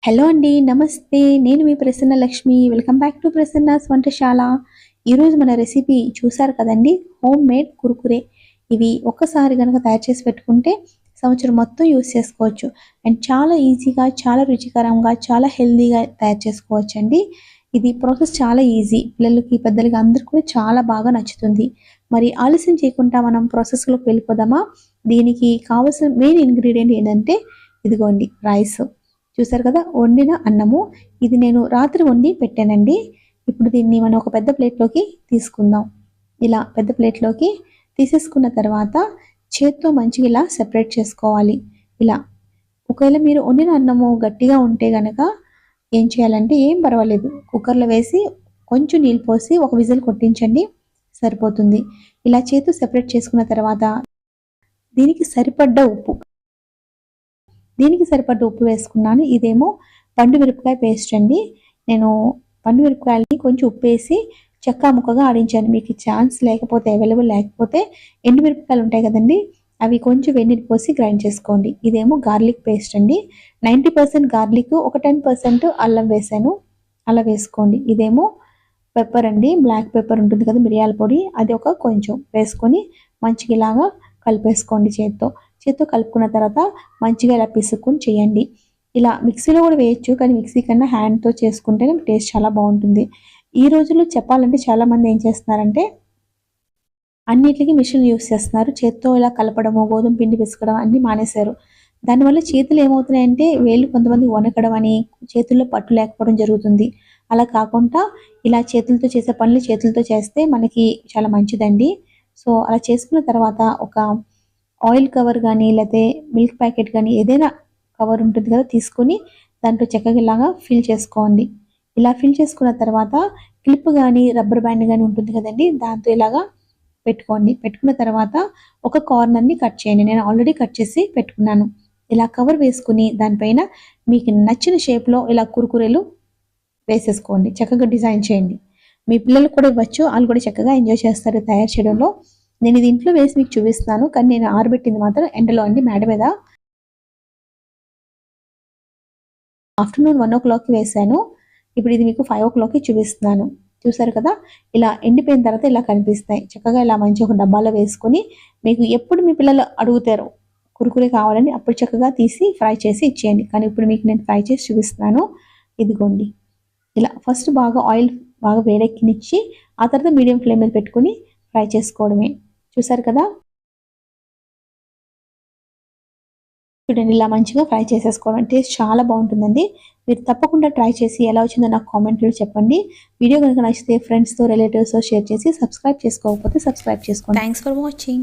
Hello అండి, నమస్తే. నేను మీ Prasanna Lakshmi. Welcome back to Prasanna's Vantasala. ఈరోజు మన రెసిపీ చూసారు కదండి, హోమ్ మేడ్ కురుకురే. ఇవి ఒక్కసారి కనుక తయారు చేసి పెట్టుకుంటే సంవత్సరం మొత్తం యూస్ చేసుకోవచ్చు. అండ్ చాలా ఈజీగా, చాలా రుచికరంగా, చాలా హెల్తీగా తయారు చేసుకోవచ్చు అండి. ఇది ప్రాసెస్ చాలా ఈజీ. పిల్లలకి, పెద్దలకి అందరికీ కూడా చాలా బాగా నచ్చుతుంది. మరి ఆలస్యం చేయకుండా మనం ప్రాసెస్లోకి వెళ్ళిపోదామా? దీనికి కావాల్సిన మెయిన్ ఇంగ్రీడియంట్ ఏంటంటే ఇదిగోండి, రైస్. చూసారు కదా, వండిన అన్నము. ఇది నేను రాత్రి వండి పెట్టానండి. ఇప్పుడు దీన్ని మనం ఒక పెద్ద ప్లేట్లోకి తీసుకుందాం. ఇలా పెద్ద ప్లేట్లోకి తీసేసుకున్న తర్వాత చేత్తో మంచిగా ఇలా సెపరేట్ చేసుకోవాలి. ఇలా ఒకవేళ మీరు వండిన అన్నము గట్టిగా ఉంటే గనక ఏం చేయాలంటే, ఏం పర్వాలేదు, కుక్కర్లో వేసి కొంచెం నీళ్ళు పోసి ఒక విజిల్ కొట్టించండి, సరిపోతుంది. ఇలా చేత్తో సెపరేట్ చేసుకున్న తర్వాత దీనికి సరిపడ్డ ఉప్పు వేసుకున్నాను. ఇదేమో పండు మిరపకాయ పేస్ట్ అండి. నేను పండు మిరపకాయలని కొంచెం ఉప్పు వేసి చెక్క ముక్కగా ఆడించాను. మీకు ఛాన్స్ లేకపోతే, అవైలబుల్ లేకపోతే ఎండు మిరపకాయలు ఉంటాయి కదండి, అవి కొంచెం వెన్నీళ్ళు పోసి గ్రైండ్ చేసుకోండి. ఇదేమో గార్లిక్ పేస్ట్ అండి. 90% గార్లిక్, ఒక 10% అల్లం వేసాను, అలా వేసుకోండి. ఇదేమో పెప్పర్ అండి, బ్లాక్ పెప్పర్ ఉంటుంది కదా, మిరియాల పొడి, అది ఒక కొంచెం వేసుకొని మంచిగా ఇలాగా కలిపేసుకోండి. చేత్తో కలుపుకున్న తర్వాత మంచిగా ఇలా పిసుక్కుని చేయండి. ఇలా మిక్సీలో కూడా వేయచ్చు, కానీ మిక్సీ కన్నా హ్యాండ్తో చేసుకుంటేనే టేస్ట్ చాలా బాగుంటుంది. ఈ రోజుల్లో చెప్పాలంటే చాలామంది ఏం చేస్తున్నారంటే అన్నిటికీ మిషన్ యూస్ చేస్తున్నారు. చేత్తో ఇలా కలపడము, గోధుమ పిండి పిసకడం అన్నీ మానేశారు. దానివల్ల చేతులు ఏమవుతున్నాయంటే వేళ్ళు కొంతమంది వణకడం అని, చేతుల్లో పట్టు లేకపోవడం జరుగుతుంది. అలా కాకుండా ఇలా చేతులతో చేసే పనులు చేతులతో చేస్తే మనకి చాలా మంచిదండి. సో అలా చేసుకున్న తర్వాత ఒక ఆయిల్ కవర్ కానీ, లేకపోతే మిల్క్ ప్యాకెట్ కానీ, ఏదైనా కవర్ ఉంటుంది కదా, తీసుకొని దాంట్లో చక్కగా ఇలాగా ఫిల్ చేసుకోండి. ఇలా ఫిల్ చేసుకున్న తర్వాత క్లిప్ కానీ, రబ్బర్ బ్యాండ్ కానీ ఉంటుంది కదండి, దాంతో ఇలాగా పెట్టుకోండి. పెట్టుకున్న తర్వాత ఒక కార్నర్ని కట్ చేయండి. నేను ఆల్రెడీ కట్ చేసి పెట్టుకున్నాను. ఇలా కవర్ వేసుకుని దానిపైన మీకు నచ్చిన షేప్లో ఇలా కురుకురేలు వేసేసుకోండి. చక్కగా డిజైన్ చేయండి. మీ పిల్లలకు కూడా ఇవ్వచ్చు, వాళ్ళు కూడా చక్కగా ఎంజాయ్ చేస్తారు తయారు చేయడంలో. నేను ఇది ఇంట్లో వేసి మీకు చూపిస్తున్నాను, కానీ నేను ఆరబెట్టింది మాత్రం ఎండలో అండి, మేడ మీద. ఆఫ్టర్నూన్ 1 o'clockకి వేసాను. ఇప్పుడు ఇది మీకు 5 o'clockకి చూపిస్తున్నాను. చూసారు కదా, ఇలా ఎండిపోయిన తర్వాత ఇలా కనిపిస్తాయి. చక్కగా ఇలా మంచి ఒక డబ్బాలో వేసుకొని, మీకు ఎప్పుడు మీ పిల్లలు అడుగుతారు కురుకురే కావాలని, అప్పుడు చక్కగా తీసి ఫ్రై చేసి ఇచ్చేయండి. కానీ ఇప్పుడు మీకు నేను ఫ్రై చేసి చూపిస్తున్నాను. ఇదిగోండి, ఇలా ఫస్ట్ బాగా ఆయిల్ బాగా వేడెక్కినిచ్చి ఆ తర్వాత మీడియం ఫ్లేమ్ మీద పెట్టుకుని ఫ్రై చేసుకోవడమే. చూసారు కదా, చూడండి, ఇలా మంచిగా ఫ్రై చేసేసుకోవడం. టేస్ట్ చాలా బాగుంటుందండి. మీరు తప్పకుండా ట్రై చేసి ఎలా వచ్చిందో నాకు కామెంట్లో చెప్పండి. వీడియో కనుక నచ్చితే ఫ్రెండ్స్తో, రిలేటివ్స్తో షేర్ చేసి, సబ్స్క్రైబ్ చేసుకోకపోతే సబ్స్క్రైబ్ చేసుకోండి. Thanks for watching.